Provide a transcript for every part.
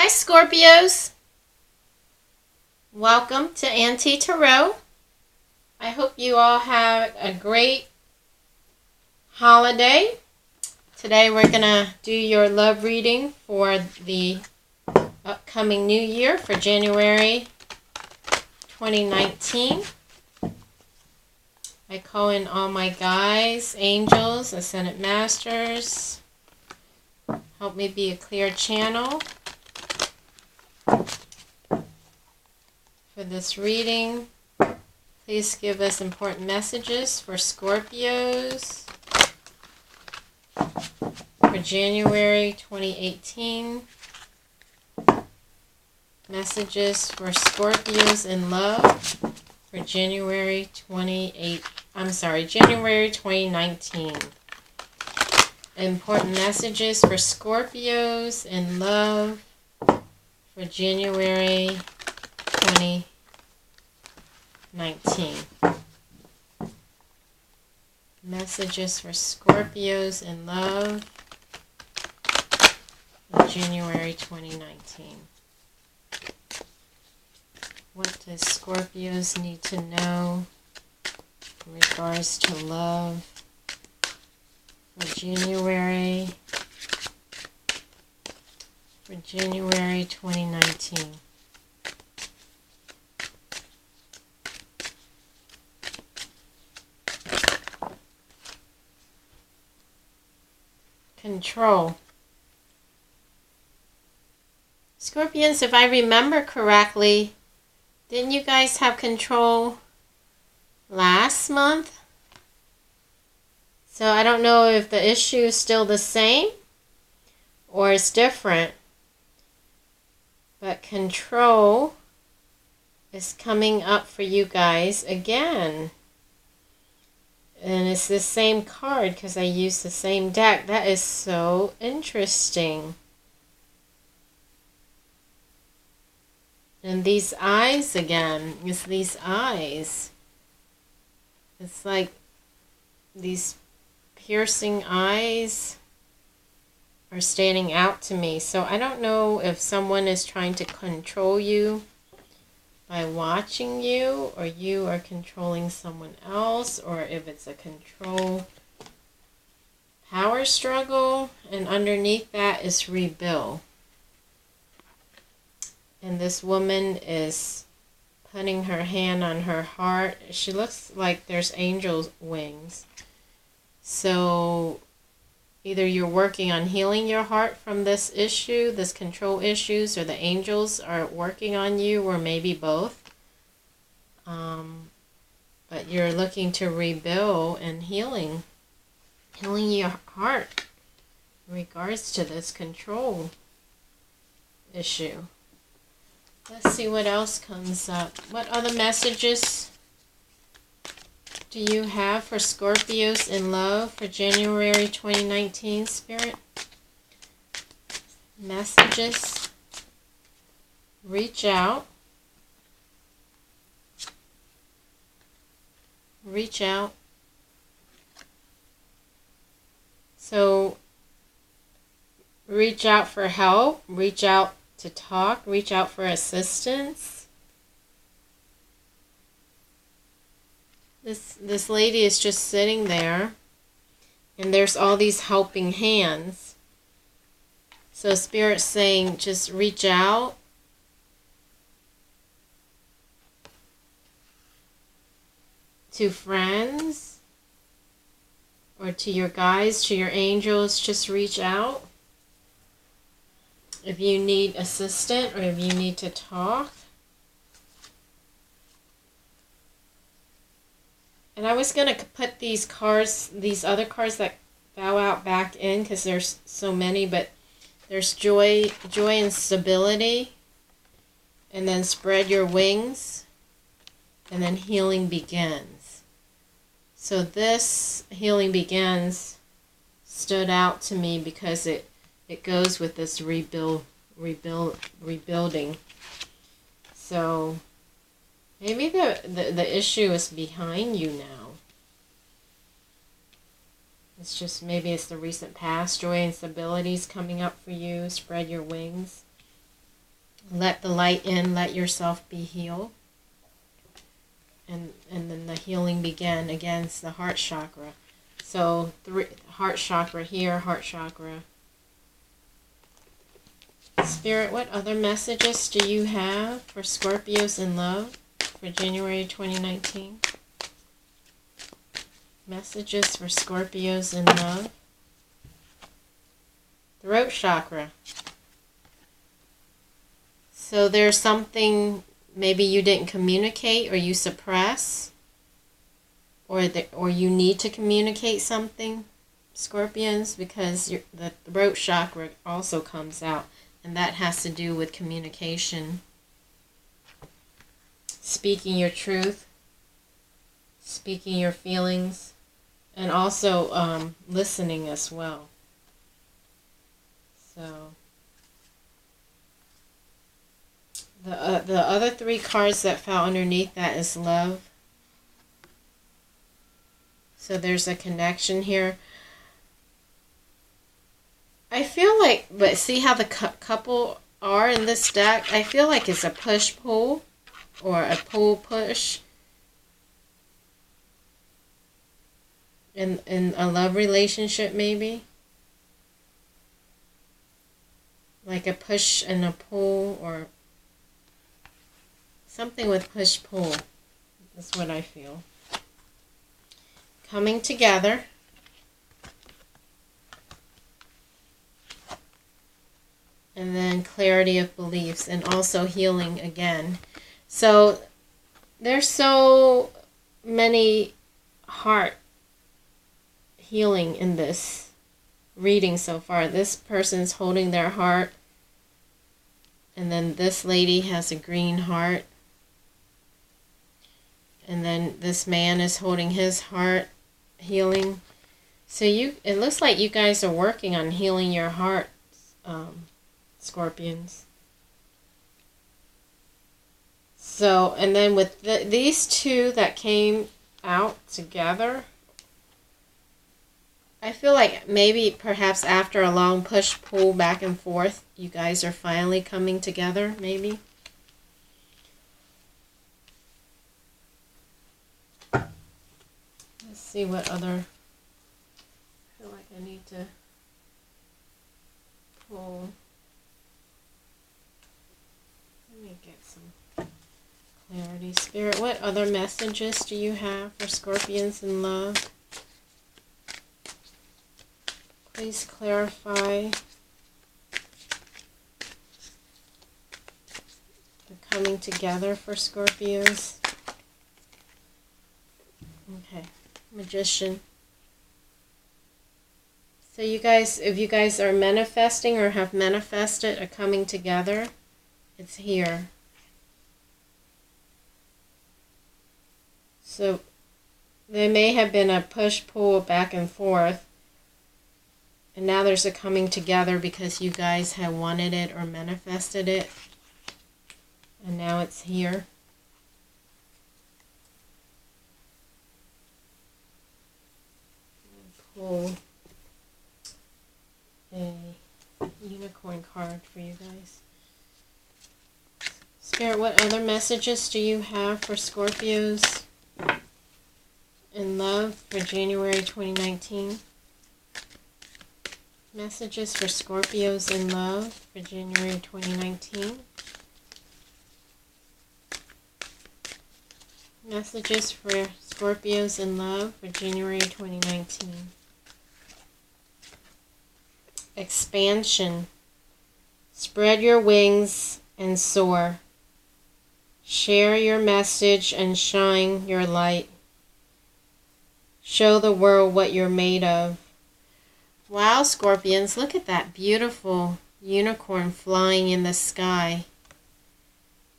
Hi Scorpios, welcome to Auntie Tarot. I hope you all have a great holiday. Today we're going to do your love reading for the upcoming new year for January 2019. I call in all my guides, angels, ascended masters. Help me be a clear channel for this reading. Please give us important messages for Scorpios for January 2018. Messages for Scorpios in love for January 2019. Important messages for Scorpios in love for January 2019. Messages for Scorpios in love for January 2019. What does Scorpios need to know in regards to love for January 2019? Control. Scorpions, if I remember correctly, didn't you guys have control last month? So I don't know if the issue is still the same or it's different. But control is coming up for you guys again. And it's the same card because I used the same deck. That is so interesting. And these eyes again. It's these eyes. It's like these piercing eyes are standing out to me. So I don't know if someone is trying to control you by watching you, or you are controlling someone else, or if it's a control power struggle, and underneath that is rebuild. And this woman is putting her hand on her heart. She looks like there's angel wings. So either you're working on healing your heart from this issue, this control issues, or the angels are working on you, or maybe both. But you're looking to rebuild and healing your heart in regards to this control issue. Let's see what else comes up. What other messages do you have for Scorpios in love for January 2019, Spirit? Messages. Reach out. Reach out. So, reach out for help. Reach out to talk. Reach out for assistance. This lady is just sitting there, and there's all these helping hands. So Spirit's saying just reach out. To friends, or to your guides, to your angels, just reach out. If you need assistance, or if you need to talk. And I was going to put these cards, these other cards that bow out back in, because there's so many, but there's joy and stability, and then spread your wings, and then healing begins. So this healing begins stood out to me because it goes with this rebuilding. So maybe the issue is behind you now. It's just, maybe it's the recent past. Joy and stability is coming up for you. Spread your wings. Let the light in. Let yourself be healed. And then the healing began. Again, it's the heart chakra. So, heart chakra here, heart chakra. Spirit, what other messages do you have for Scorpios in love for January 2019? Messages for Scorpios in love. Throat chakra. So there's something maybe you didn't communicate or you suppress, or you need to communicate something, Scorpions, because the throat chakra also comes out, and that has to do with communication, speaking your truth, speaking your feelings, and also listening as well. So the other three cards that fell underneath that is love. So there's a connection here. I feel like, but see how the couple are in this deck? I feel like it's a push-pull or a pull-push in a love relationship, maybe. Like a push and a pull, or something with push-pull. That's what I feel. Coming together. And then clarity of beliefs, and also healing again. So there's so many heart healing in this reading so far. This person's holding their heart, and then this lady has a green heart, and then this man is holding his heart, healing. So it looks like you guys are working on healing your heart, Scorpions. So, and then with these two that came out together, I feel like maybe perhaps after a long push-pull back and forth, you guys are finally coming together, maybe. Let's see what other... I feel like I need to pull... Let me get some clarity. Spirit, what other messages do you have for Scorpions in love? Please clarify the coming together for Scorpios. Okay, Magician. So you guys, if you guys are manifesting or have manifested a coming together, it's here. So there may have been a push-pull back and forth, and now there's a coming together because you guys have wanted it or manifested it, and now it's here. Pull a unicorn card for you guys. Spirit, what other messages do you have for Scorpios in love for January 2019? Messages for Scorpios in love for January 2019. Messages for Scorpios in love for January 2019. Expansion. Spread your wings and soar. Share your message and shine your light. Show the world what you're made of. Wow, Scorpions, look at that beautiful unicorn flying in the sky.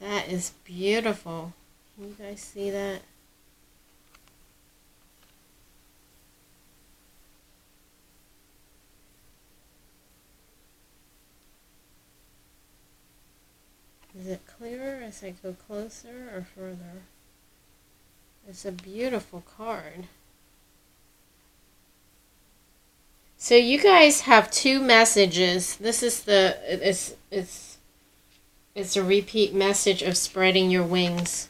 That is beautiful. Can you guys see that? Is it clearer as I go closer or further? It's a beautiful card. So you guys have two messages. This is It's a repeat message of spreading your wings.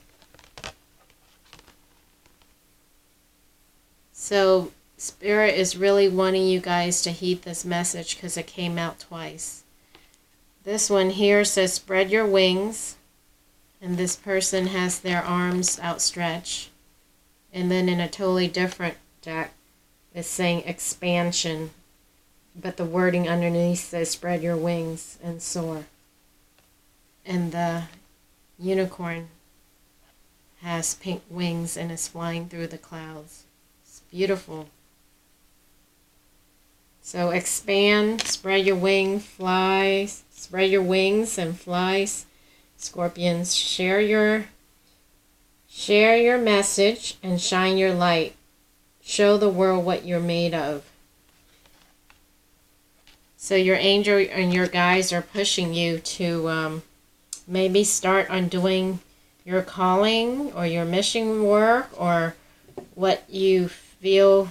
So Spirit is really wanting you guys to heed this message because it came out twice. This one here says spread your wings, and this person has their arms outstretched. And then in a totally different deck, it's saying expansion, but the wording underneath says spread your wings and soar. And the unicorn has pink wings and is flying through the clouds. It's beautiful. So expand, spread your wing, fly, spread your wings and fly. Scorpions, share your message and shine your light. Show the world what you're made of. So your angel and your guides are pushing you to maybe start on doing your calling or your mission work or what you feel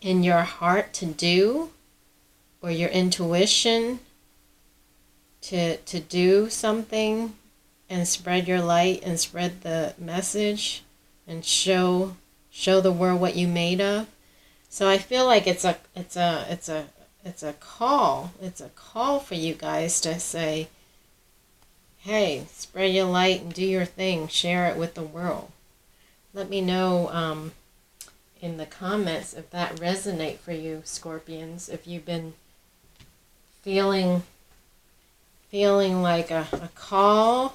in your heart to do, or your intuition to do something and spread your light and spread the message and show the world what you made of. So I feel like it's a call. It's a call for you guys to say, hey, spread your light and do your thing. Share it with the world. Let me know in the comments if that resonates for you, Scorpions. If you've been feeling like a calling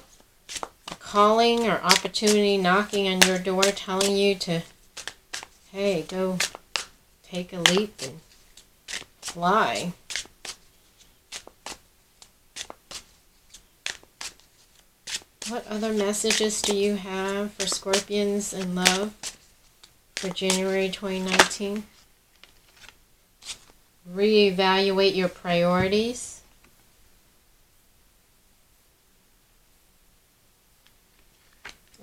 or opportunity knocking on your door telling you to, hey, go take a leap and fly. What other messages do you have for Scorpions in love for January 2019? Reevaluate your priorities.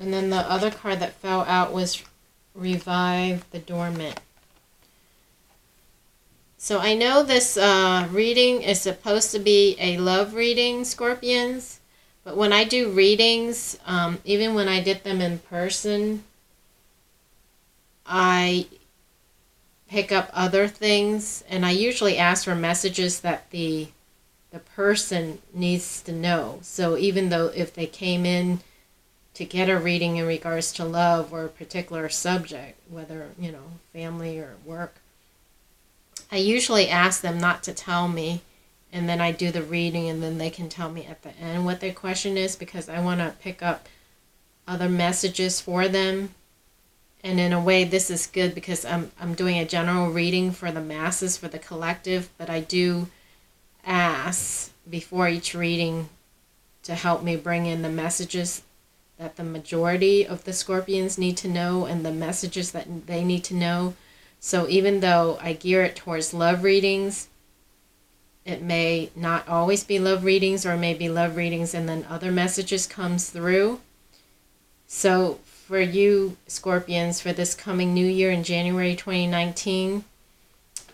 And then the other card that fell out was revive the dormant. So I know this reading is supposed to be a love reading, Scorpions. But when I do readings, even when I did them in person, I pick up other things. And I usually ask for messages that the person needs to know. So even though if they came in to get a reading in regards to love or a particular subject, whether, family or work, I usually ask them not to tell me, and then I do the reading, and then they can tell me at the end what their question is, because I want to pick up other messages for them. And in a way, this is good because I'm doing a general reading for the masses, for the collective, but I do ask before each reading to help me bring in the messages that the majority of the Scorpions need to know and the messages that they need to know. So even though I gear it towards love readings, it may not always be love readings, or maybe love readings and then other messages comes through. So for you Scorpions, for this coming new year in January 2019,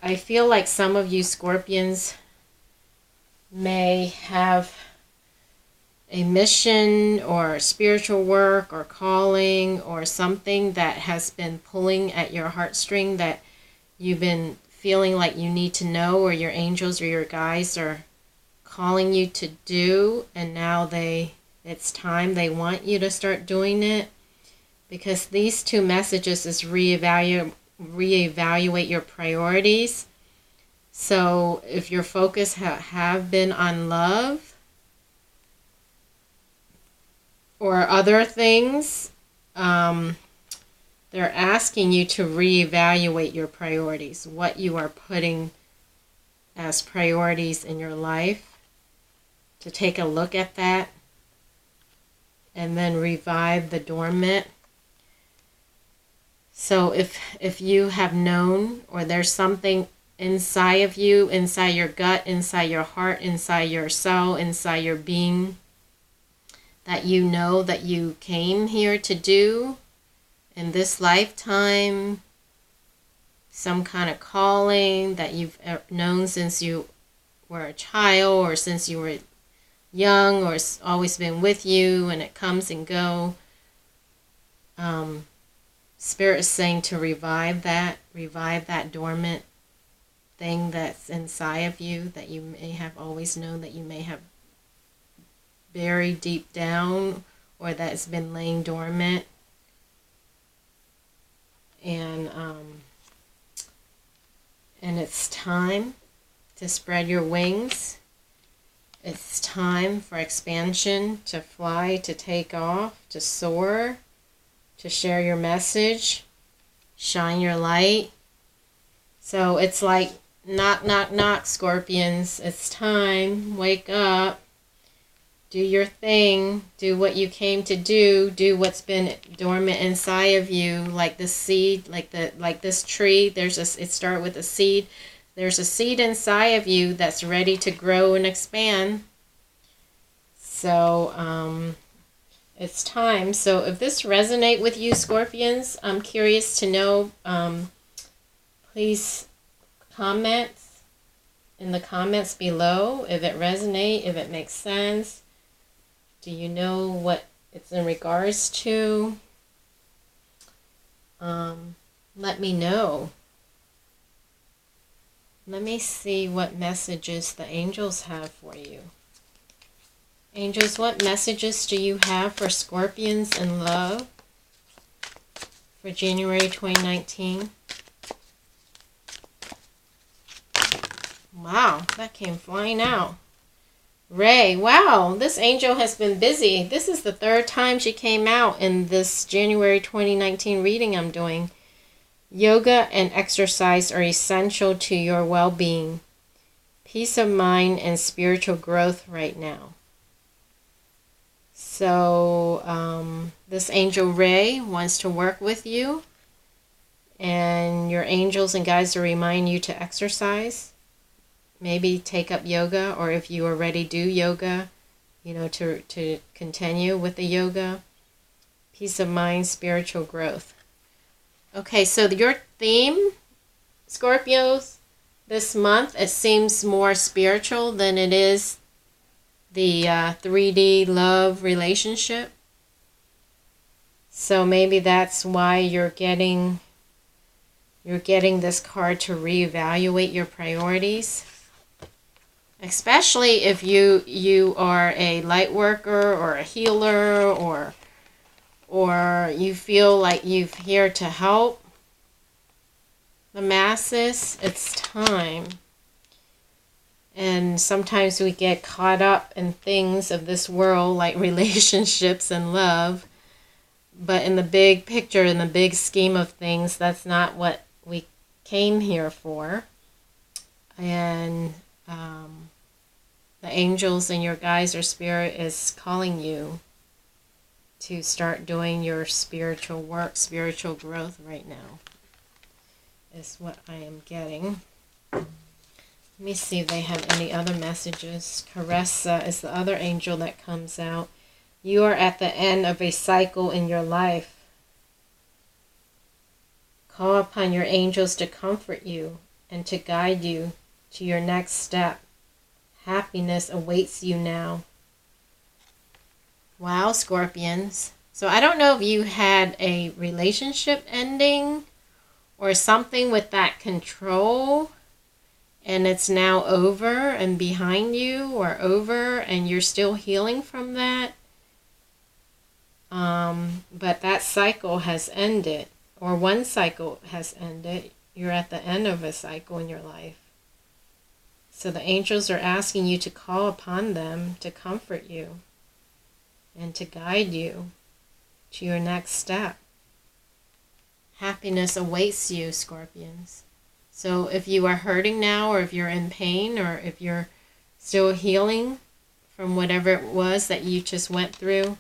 I feel like some of you Scorpions may have a mission or spiritual work or calling or something that has been pulling at your heartstring that you've been feeling like you need to know, or your angels or your guides are calling you to do, and now it's time, they want you to start doing it. Because these two messages is reevaluate your priorities. So if your focus have been on love or other things, they're asking you to reevaluate your priorities, what you are putting as priorities in your life, to take a look at that and then revive the dormant. So if you have known, or there's something inside of you, inside your gut, inside your heart, inside your soul, inside your being, that you know that you came here to do in this lifetime, some kind of calling that you've known since you were a child, or since you were young or it's always been with you and it comes and go. Spirit is saying to revive that dormant thing that's inside of you that you may have always known, that you may have buried deep down, or that's been laying dormant. And it's time to spread your wings. It's time for expansion, to fly, to take off, to soar, to share your message, shine your light. So it's like, knock, knock, knock, Scorpions. It's time. Wake up. Do your thing. Do what you came to do. Do what's been dormant inside of you, like the seed, like this tree. It started with a seed. There's a seed inside of you that's ready to grow and expand. So it's time. So if this resonates with you, Scorpions, I'm curious to know. Please comment in the comments below if it resonates, if it makes sense. Do you know what it's in regards to? Let me know. Let me see what messages the angels have for you. Angels, what messages do you have for Scorpions in love for January 2019? Wow, that came flying out. Ray, wow, this angel has been busy. This is the third time she came out in this January 2019 reading I'm doing. Yoga and exercise are essential to your well-being, peace of mind, and spiritual growth right now. So this angel Ray wants to work with you, and your angels and guides to remind you to exercise. Maybe take up yoga, or if you already do yoga, to continue with the yoga. Peace of mind, spiritual growth. Okay, so your theme, Scorpios, this month, it seems more spiritual than it is the 3D love relationship. So maybe that's why you're getting this card to reevaluate your priorities. Especially if you are a light worker or a healer, or you feel like you're here to help the masses. It's time. And sometimes we get caught up in things of this world, like relationships and love. But in the big picture, in the big scheme of things, that's not what we came here for. And the angels and your guides or spirit is calling you to start doing your spiritual work, spiritual growth right now, is what I am getting. Let me see if they have any other messages. Caressa is the other angel that comes out. You are at the end of a cycle in your life. Call upon your angels to comfort you and to guide you to your next step. Happiness awaits you now. Wow, Scorpions. So I don't know if you had a relationship ending or something with that control, and it's now over and behind you, or over and you're still healing from that. But that cycle has ended, or one cycle has ended. You're at the end of a cycle in your life. So the angels are asking you to call upon them to comfort you and to guide you to your next step. Happiness awaits you, Scorpions. So if you are hurting now, or if you're in pain, or if you're still healing from whatever it was that you just went through,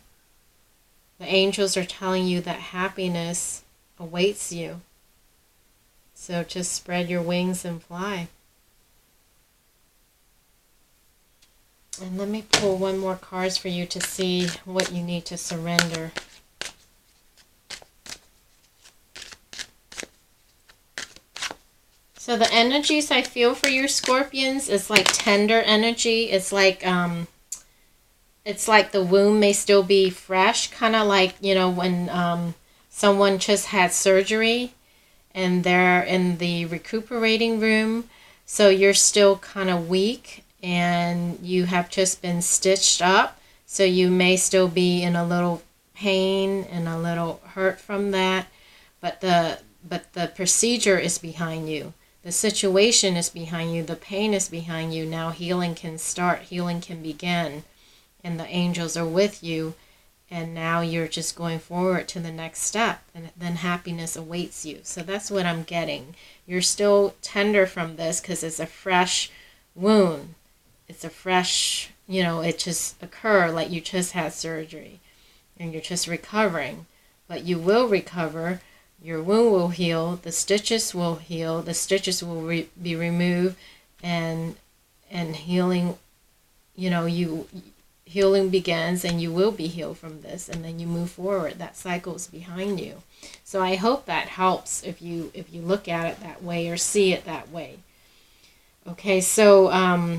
the angels are telling you that happiness awaits you. So just spread your wings and fly. And let me pull one more card for you to see what you need to surrender. So the energies I feel for your Scorpions is like tender energy. It's like it's like the wound may still be fresh, kind of like, you know, when someone just had surgery and they're in the recuperating room. So you're still kind of weak and you have just been stitched up. So you may still be in a little pain and a little hurt from that. But the procedure is behind you. The situation is behind you. The pain is behind you. Now healing can start. Healing can begin. And the angels are with you. And now you're just going forward to the next step. And then happiness awaits you. So that's what I'm getting. You're still tender from this because it's a fresh wound. It's a fresh, you know, it just occurred like you just had surgery. And you're just recovering. But you will recover. Your wound will heal. The stitches will heal. The stitches will be removed. And healing, you know, healing begins and you will be healed from this, and then you move forward. That cycle is behind you. So I hope that helps if you look at it that way or see it that way. Okay, so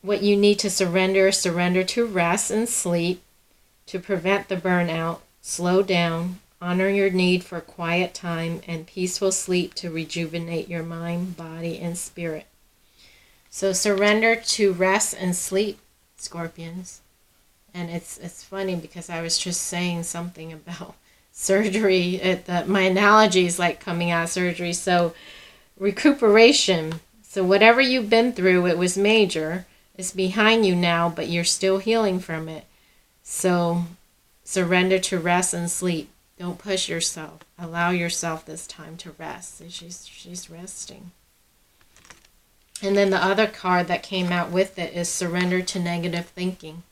what you need to surrender to rest and sleep to prevent the burnout, slow down, honor your need for quiet time and peaceful sleep to rejuvenate your mind, body, and spirit. So surrender to rest and sleep, Scorpions. And it's funny because I was just saying something about surgery. My analogy is like coming out of surgery. So recuperation. So whatever you've been through, it was major. It's behind you now, but you're still healing from it. So surrender to rest and sleep. Don't push yourself. Allow yourself this time to rest. So she's resting. And then the other card that came out with it is surrender to negative thinking.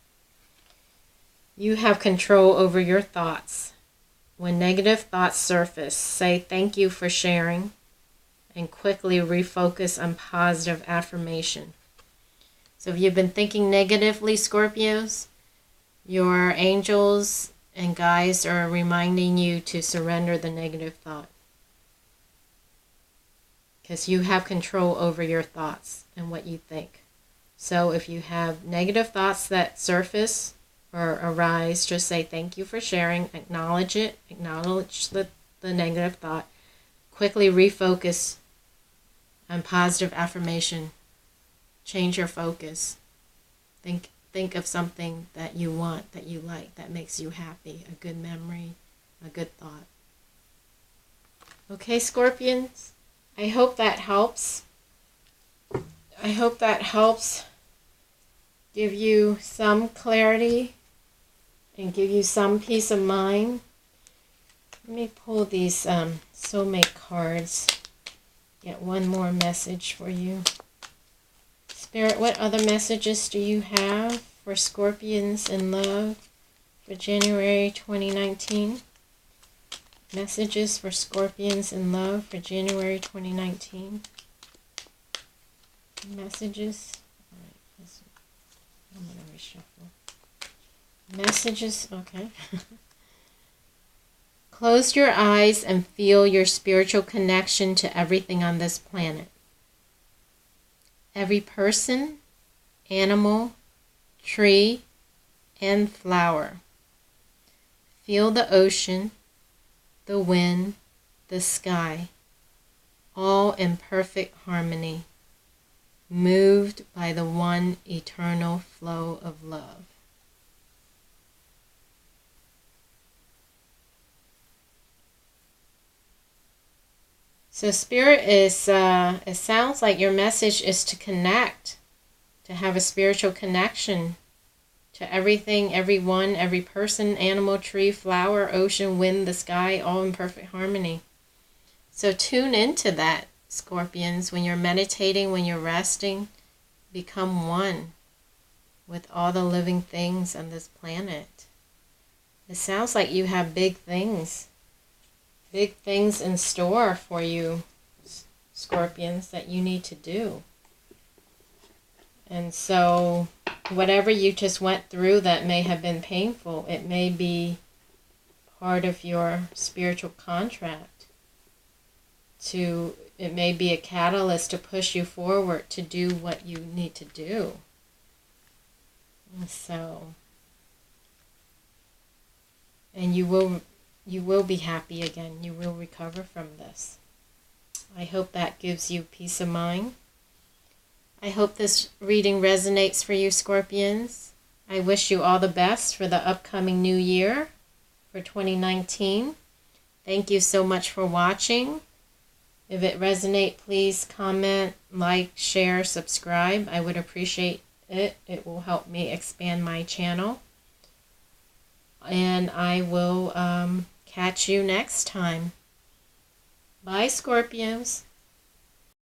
You have control over your thoughts. When negative thoughts surface, say thank you for sharing and quickly refocus on positive affirmation. So if you've been thinking negatively, Scorpios, your angels and guides are reminding you to surrender the negative thought. Because you have control over your thoughts and what you think. So if you have negative thoughts that surface or arise, just say thank you for sharing, acknowledge it, acknowledge the negative thought, quickly refocus on positive affirmation, change your focus, think of something that you want, that you like, that makes you happy, a good memory, a good thought. Okay, Scorpions, I hope that helps. I hope that helps give you some clarity and give you some peace of mind. Let me pull these soulmate cards. Get one more message for you. Spirit, what other messages do you have for Scorpions in love for January 2019? Messages for Scorpions in love for January 2019. Messages. All right, I'm going to reshuffle. Messages, okay. Close your eyes and feel your spiritual connection to everything on this planet. Every person, animal, tree, and flower. Feel the ocean, the wind, the sky, all in perfect harmony, moved by the one eternal flow of love. So Spirit is, it sounds like your message is to connect, to have a spiritual connection to everything, everyone, every person, animal, tree, flower, ocean, wind, the sky, all in perfect harmony. So tune into that, Scorpions, when you're meditating, when you're resting, become one with all the living things on this planet. It sounds like you have big things in store for you, Scorpions, that you need to do. And so whatever you just went through that may have been painful, it may be part of your spiritual contract. It may be a catalyst to push you forward to do what you need to do. And so And you will be happy again. You will recover from this. I hope that gives you peace of mind. I hope this reading resonates for you, Scorpions. I wish you all the best for the upcoming new year for 2019. Thank you so much for watching. If it resonates, please comment, like, share, subscribe. I would appreciate it. It will help me expand my channel. And I will catch you next time. Bye, Scorpios.